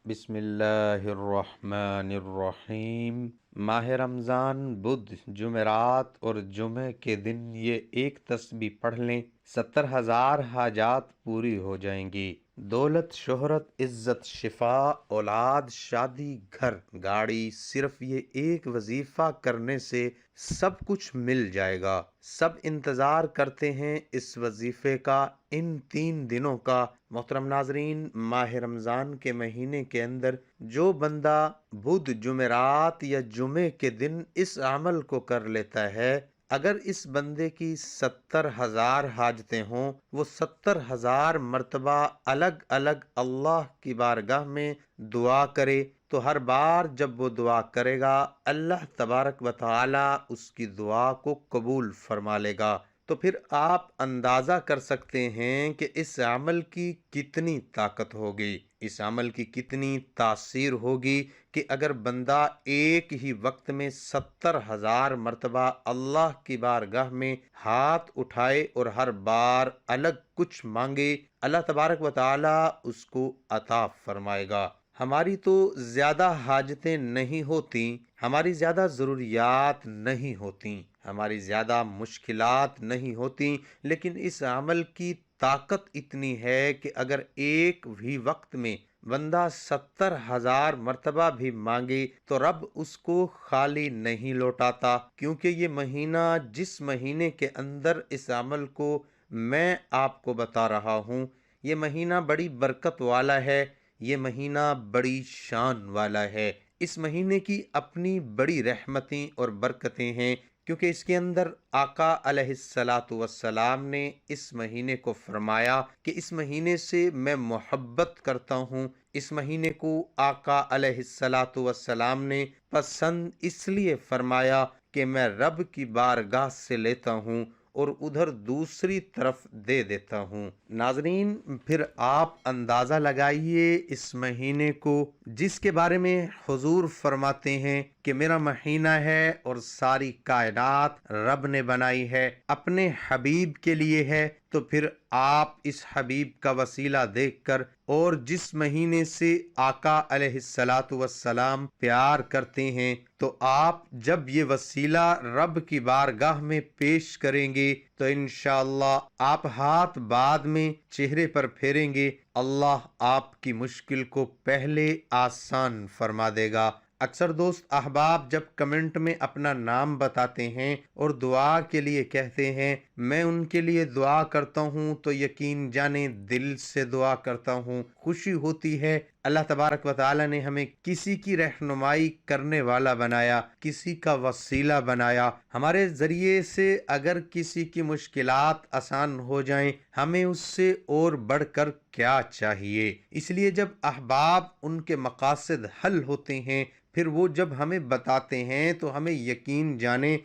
بسم اللہ الرحمن الرحیم۔ ماہ رمضان بدھ، جمعرات اور جمعہ کے دن یہ ایک تسبیح پڑھ لیں، 70,000 حاجات پوری ہو جائیں گی۔ دولت، شہرت، عزت، شفا، اولاد، شادی، گھر، گاڑی، صرف یہ ایک وظیفہ کرنے سے سب کچھ مل جائے گا۔ سب انتظار کرتے ہیں اس وظیفے کا، ان 3 دنوں کا۔ محترم ناظرین، ماہ رمضان کے مہینے کے اندر جو بندہ بدھ، جمعرات یا جمعے کے دن اس عمل کو کر لیتا ہے، اگر اس بندے کی 70,000 حاجتیں ہوں، وہ 70,000 مرتبہ الگ الگ اللہ کی بارگاہ میں دعا کرے، تو ہر بار جب وہ دعا کرے گا، اللہ تبارک و تعالی اس کی دعا کو قبول فرما لے گا۔ تو پھر آپ اندازہ کر سکتے ہیں کہ اس عمل کی کتنی طاقت ہوگی، اس عمل کی کتنی تاثیر ہوگی کہ اگر بندہ ایک ہی وقت میں 70,000 مرتبہ اللہ کی بارگاہ میں ہاتھ اٹھائے اور ہر بار الگ کچھ مانگے، اللہ تبارک و تعالی اس کو عطا فرمائے گا۔ ہماری تو زیادہ حاجتیں نہیں ہوتی، ہماری زیادہ ضروریات نہیں ہوتی، ہماری زیادہ مشکلات نہیں ہوتی، لیکن اس عمل کی طاقت اتنی ہے کہ اگر ایک بھی وقت میں بندہ 70,000 مرتبہ بھی مانگے تو رب اس کو خالی نہیں لوٹاتا، کیونکہ یہ مہینہ، جس مہینے کے اندر اس عمل کو میں آپ کو بتا رہا ہوں، یہ مہینہ بڑی برکت والا ہے، یہ مہینہ بڑی شان والا ہے۔ اس مہینے کی اپنی بڑی رحمتیں اور برکتیں ہیں، کیونکہ اس کے اندر آقا علیہ السلام نے اس مہینے کو فرمایا کہ اس مہینے سے میں محبت کرتا ہوں۔ اس مہینے کو آقا علیہ السلام نے پسند اس لیے فرمایا کہ میں رب کی بارگاہ سے لیتا ہوں اور ادھر دوسری طرف دے دیتا ہوں۔ ناظرین، پھر آپ اندازہ لگائیے اس مہینے کو، جس کے بارے میں حضور فرماتے ہیں کہ میرا مہینہ ہے اور ساری کائنات رب نے بنائی ہے، اپنے حبیب کے لیے ہے، تو پھر آپ اس حبیب کا وسیلہ دیکھ کر اور جس مہینے سے آقا علیہ السلام پیار کرتے ہیں، تو آپ جب یہ وسیلہ رب کی بارگاہ میں پیش کریں گے تو انشاءاللہ آپ ہاتھ بعد میں چہرے پر پھیریں گے، اللہ آپ کی مشکل کو پہلے آسان فرما دے گا۔ اکثر دوست احباب جب کمنٹ میں اپنا نام بتاتے ہیں اور دعا کے لیے کہتے ہیں، میں ان کے لیے دعا کرتا ہوں تو یقین جانیں دل سے دعا کرتا ہوں، خوشی ہوتی ہے۔ اللہ تبارک و تعالی نے ہمیں کسی کی رہنمائی کرنے والا بنایا، کسی کا وسیلہ بنایا، ہمارے ذریعے سے اگر کسی کی مشکلات آسان ہو جائیں، ہمیں اس سے اور بڑھ کر کیا چاہیے۔ اس لیے جب احباب ان کے مقاصد حل ہوتے ہیں، پھر وہ جب ہمیں بتاتے ہیں تو ہمیں یقین جانے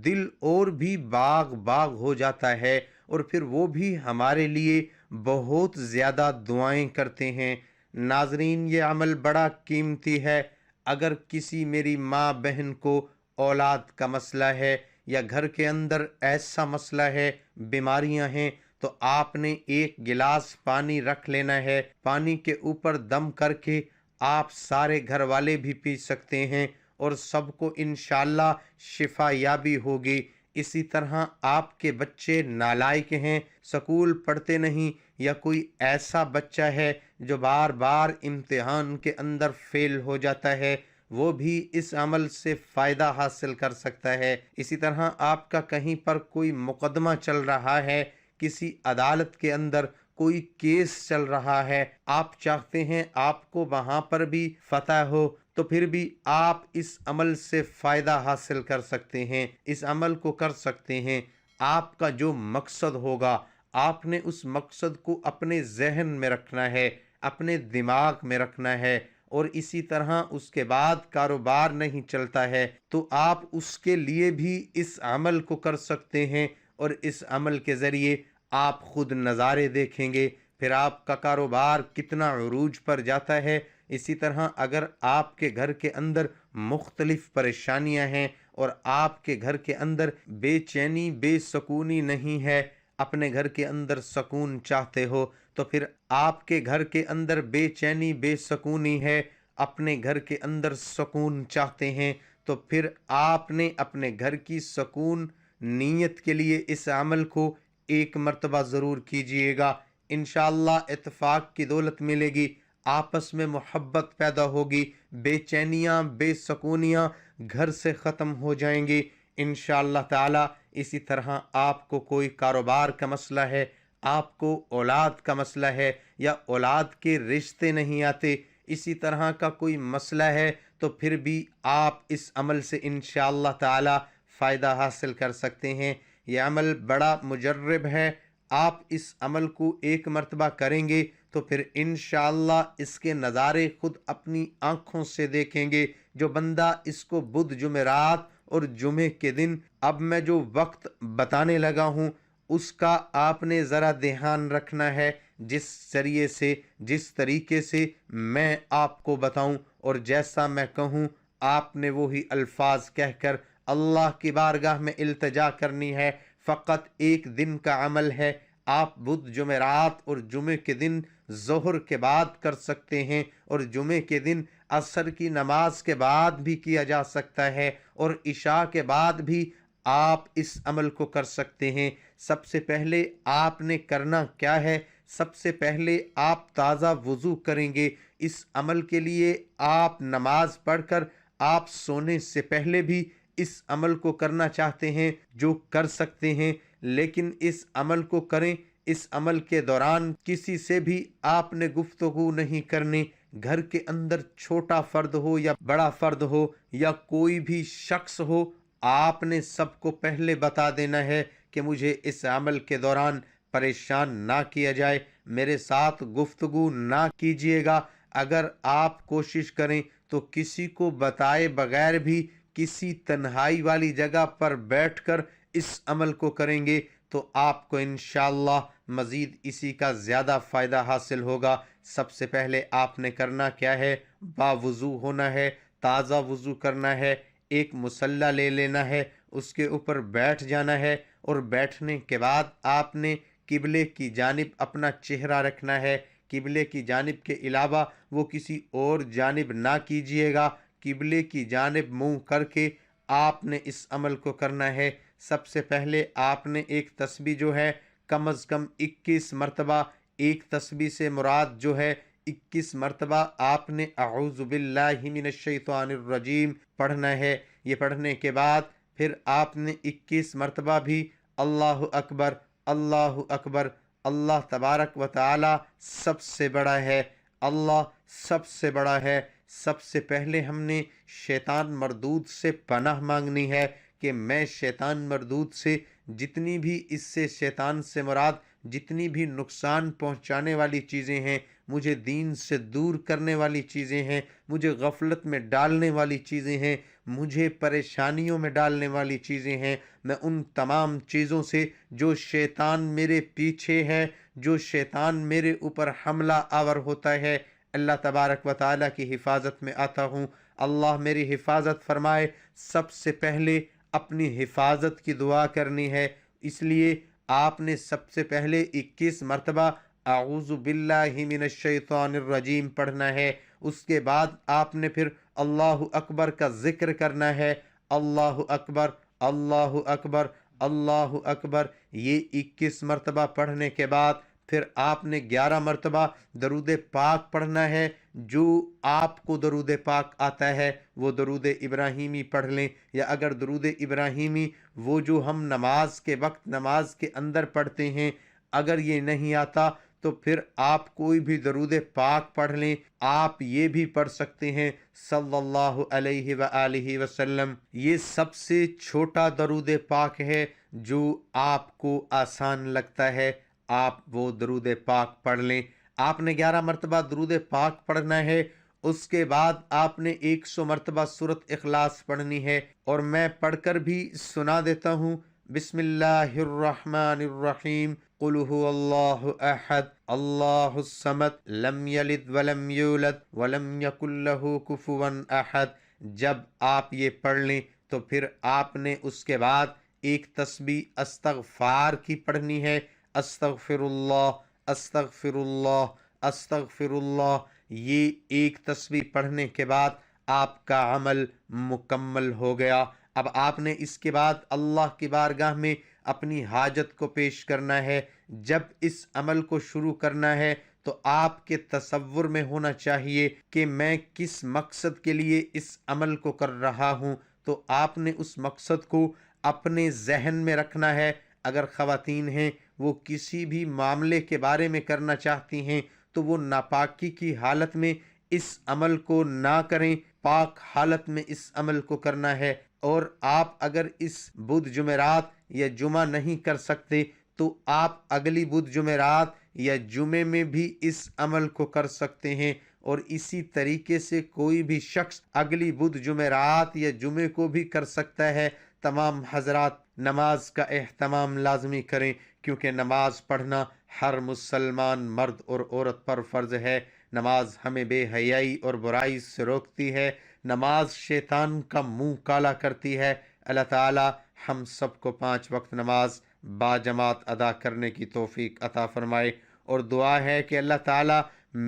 دل اور بھی باغ باغ ہو جاتا ہے، اور پھر وہ بھی ہمارے لیے بہت زیادہ دعائیں کرتے ہیں۔ ناظرین، یہ عمل بڑا قیمتی ہے۔ اگر کسی میری ماں بہن کو اولاد کا مسئلہ ہے یا گھر کے اندر ایسا مسئلہ ہے، بیماریاں ہیں، تو آپ نے ایک گلاس پانی رکھ لینا ہے، پانی کے اوپر دم کر کے آپ سارے گھر والے بھی پی سکتے ہیں اور سب کو انشاءاللہ شفا یابی ہوگی۔ اسی طرح آپ کے بچے نالائق ہیں، سکول پڑھتے نہیں، یا کوئی ایسا بچہ ہے جو بار بار امتحان کے اندر فیل ہو جاتا ہے، وہ بھی اس عمل سے فائدہ حاصل کر سکتا ہے۔ اسی طرح آپ کا کہیں پر کوئی مقدمہ چل رہا ہے، کسی عدالت کے اندر کوئی کیس چل رہا ہے، آپ چاہتے ہیں آپ کو وہاں پر بھی فتح ہو، تو پھر بھی آپ اس عمل سے فائدہ حاصل کر سکتے ہیں، اس عمل کو کر سکتے ہیں۔ آپ کا جو مقصد ہوگا، آپ نے اس مقصد کو اپنے ذہن میں رکھنا ہے، اپنے دماغ میں رکھنا ہے، اور اسی طرح اس کے بعد کاروبار نہیں چلتا ہے تو آپ اس کے لیے بھی اس عمل کو کر سکتے ہیں، اور اس عمل کے ذریعے آپ خود نظارے دیکھیں گے، پھر آپ کا کاروبار کتنا عروج پر جاتا ہے۔ اسی طرح اگر آپ کے گھر کے اندر مختلف پریشانیاں ہیں اور آپ کے گھر کے اندر بے چینی، بے سکونی نہیں ہے، اپنے گھر کے اندر سکون چاہتے ہو، تو پھر آپ کے گھر کے اندر بے چینی بے سکونی ہے، اپنے گھر کے اندر سکون چاہتے ہیں، تو پھر آپ نے اپنے گھر کی سکون نیت کے لیے اس عمل کو ایک مرتبہ ضرور کیجئے گا۔ انشاءاللہ اتفاق کی دولت ملے گی، آپس میں محبت پیدا ہوگی، بے چینیاں بے سکونیاں گھر سے ختم ہو جائیں گی انشاءاللہ تعالی۔ اسی طرح آپ کو کوئی کاروبار کا مسئلہ ہے، آپ کو اولاد کا مسئلہ ہے، یا اولاد کے رشتے نہیں آتے، اسی طرح کا کوئی مسئلہ ہے، تو پھر بھی آپ اس عمل سے انشاءاللہ تعالی فائدہ حاصل کر سکتے ہیں۔ یہ عمل بڑا مجرب ہے، آپ اس عمل کو ایک مرتبہ کریں گے تو پھر انشاءاللہ اس کے نظارے خود اپنی آنکھوں سے دیکھیں گے۔ جو بندہ اس کو بدھ جمعرات اور جمعے کے دن اب میں جو وقت بتانے لگا ہوں اس کا آپ نے ذرا دھیان رکھنا ہے، جس ذریعے سے جس طریقے سے میں آپ کو بتاؤں اور جیسا میں کہوں آپ نے وہی الفاظ کہہ کر اللہ کی بارگاہ میں التجا کرنی ہے۔ فقط ایک دن کا عمل ہے، آپ بدھ جمعرات اور جمعے کے دن ظہر کے بعد کر سکتے ہیں، اور جمعے کے دن عصر کی نماز کے بعد بھی کیا جا سکتا ہے، اور عشاء کے بعد بھی آپ اس عمل کو کر سکتے ہیں۔ سب سے پہلے آپ نے کرنا کیا ہے؟ سب سے پہلے آپ تازہ وضو کریں گے۔ اس عمل کے لیے آپ نماز پڑھ کر آپ سونے سے پہلے بھی اس عمل کو کرنا چاہتے ہیں جو کر سکتے ہیں، لیکن اس عمل کو کریں۔ اس عمل کے دوران کسی سے بھی آپ نے گفتگو نہیں کرنی، گھر کے اندر چھوٹا فرد ہو یا بڑا فرد ہو یا کوئی بھی شخص ہو، آپ نے سب کو پہلے بتا دینا ہے کہ مجھے اس عمل کے دوران پریشان نہ کیا جائے، میرے ساتھ گفتگو نہ کیجیے گا۔ اگر آپ کوشش کریں تو کسی کو بتائے بغیر بھی کسی تنہائی والی جگہ پر بیٹھ کر اس عمل کو کریں گے تو آپ کو انشاءاللہ مزید اسی کا زیادہ فائدہ حاصل ہوگا۔ سب سے پہلے آپ نے کرنا کیا ہے؟ باوضو ہونا ہے، تازہ وضو کرنا ہے، ایک مصلی لے لینا ہے، اس کے اوپر بیٹھ جانا ہے، اور بیٹھنے کے بعد آپ نے قبلے کی جانب اپنا چہرہ رکھنا ہے۔ قبلے کی جانب کے علاوہ وہ کسی اور جانب نہ کیجیے گا، قبلے کی جانب منہ کر کے آپ نے اس عمل کو کرنا ہے۔ سب سے پہلے آپ نے ایک تسبیح جو ہے کم از کم 21 مرتبہ، ایک تسبیح سے مراد جو ہے 21 مرتبہ آپ نے اعوذ باللہ من الشیطان الرجیم پڑھنا ہے۔ یہ پڑھنے کے بعد پھر آپ نے 21 مرتبہ بھی اللہ اکبر اللہ اکبر، اللہ تبارک و تعالی سب سے بڑا ہے، اللہ سب سے بڑا ہے۔ سب سے پہلے ہم نے شیطان مردود سے پناہ مانگنی ہے کہ میں شیطان مردود سے جتنی بھی اس سے شیطان سے مراد جتنی بھی نقصان پہنچانے والی چیزیں ہیں، مجھے دین سے دور کرنے والی چیزیں ہیں، مجھے غفلت میں ڈالنے والی چیزیں ہیں، مجھے پریشانیوں میں ڈالنے والی چیزیں ہیں، میں ان تمام چیزوں سے جو شیطان میرے پیچھے ہے، جو شیطان میرے اوپر حملہ آور ہوتا ہے، اللہ تبارک و تعالیٰ کی حفاظت میں آتا ہوں۔ اللہ میری حفاظت فرمائے۔ سب سے پہلے اپنی حفاظت کی دعا کرنی ہے، اس لیے آپ نے سب سے پہلے 21 مرتبہ اعوذ باللہ من الشیطان الرجیم پڑھنا ہے۔ اس کے بعد آپ نے پھر اللہ اکبر کا ذکر کرنا ہے، اللہ اکبر اللہ اکبر اللہ اکبر۔ یہ 21 مرتبہ پڑھنے کے بعد پھر آپ نے 11 مرتبہ درود پاک پڑھنا ہے۔ جو آپ کو درود پاک آتا ہے وہ درود ابراہیمی پڑھ لیں، یا اگر درود ابراہیمی وہ جو ہم نماز کے وقت نماز کے اندر پڑھتے ہیں اگر یہ نہیں آتا تو پھر آپ کوئی بھی درود پاک پڑھ لیں۔ آپ یہ بھی پڑھ سکتے ہیں صلی اللہ علیہ وآلہ وسلم۔ یہ سب سے چھوٹا درود پاک ہے جو آپ کو آسان لگتا ہے، آپ وہ درود پاک پڑھ لیں۔ آپ نے 11 مرتبہ درود پاک پڑھنا ہے۔ اس کے بعد آپ نے 100 مرتبہ سورۃ اخلاص پڑھنی ہے، اور میں پڑھ کر بھی سنا دیتا ہوں۔ بسم اللہ الرحمن الرحیم، قل هو اللہ احد اللہ الصمد لم یلد ولم یولد ولم یکن له کفوا احد۔ جب آپ یہ پڑھ لیں تو پھر آپ نے اس کے بعد ایک تسبیح استغفار کی پڑھنی ہے، استغفر اللہ استغفراللہ استغفراللہ۔ یہ ایک تسبیح پڑھنے کے بعد آپ کا عمل مکمل ہو گیا۔ اب آپ نے اس کے بعد اللہ کی بارگاہ میں اپنی حاجت کو پیش کرنا ہے۔ جب اس عمل کو شروع کرنا ہے تو آپ کے تصور میں ہونا چاہیے کہ میں کس مقصد کے لیے اس عمل کو کر رہا ہوں، تو آپ نے اس مقصد کو اپنے ذہن میں رکھنا ہے۔ اگر خواتین ہیں وہ کسی بھی معاملے کے بارے میں کرنا چاہتی ہیں تو وہ ناپاکی کی حالت میں اس عمل کو نہ کریں، پاک حالت میں اس عمل کو کرنا ہے۔ اور آپ اگر اس بدھ جمعرات یا جمعہ نہیں کر سکتے تو آپ اگلی بدھ جمعرات یا جمعے میں بھی اس عمل کو کر سکتے ہیں، اور اسی طریقے سے کوئی بھی شخص اگلی بدھ جمعرات یا جمعے کو بھی کر سکتا ہے۔ تمام حضرات نماز کا اہتمام لازمی کریں، کیونکہ نماز پڑھنا ہر مسلمان مرد اور عورت پر فرض ہے۔ نماز ہمیں بے حیائی اور برائی سے روکتی ہے۔ نماز شیطان کا منہ کالا کرتی ہے۔ اللہ تعالی ہم سب کو 5 وقت نماز باجماعت ادا کرنے کی توفیق عطا فرمائے، اور دعا ہے کہ اللہ تعالی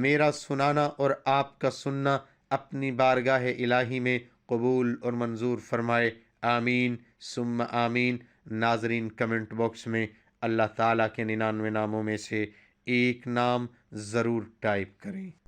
میرا سنانا اور آپ کا سننا اپنی بارگاہ الہی میں قبول اور منظور فرمائے۔ آمین ثم آمین۔ ناظرین کمنٹ باکس میں اللہ تعالیٰ کے 99 ناموں میں سے ایک نام ضرور ٹائپ کریں۔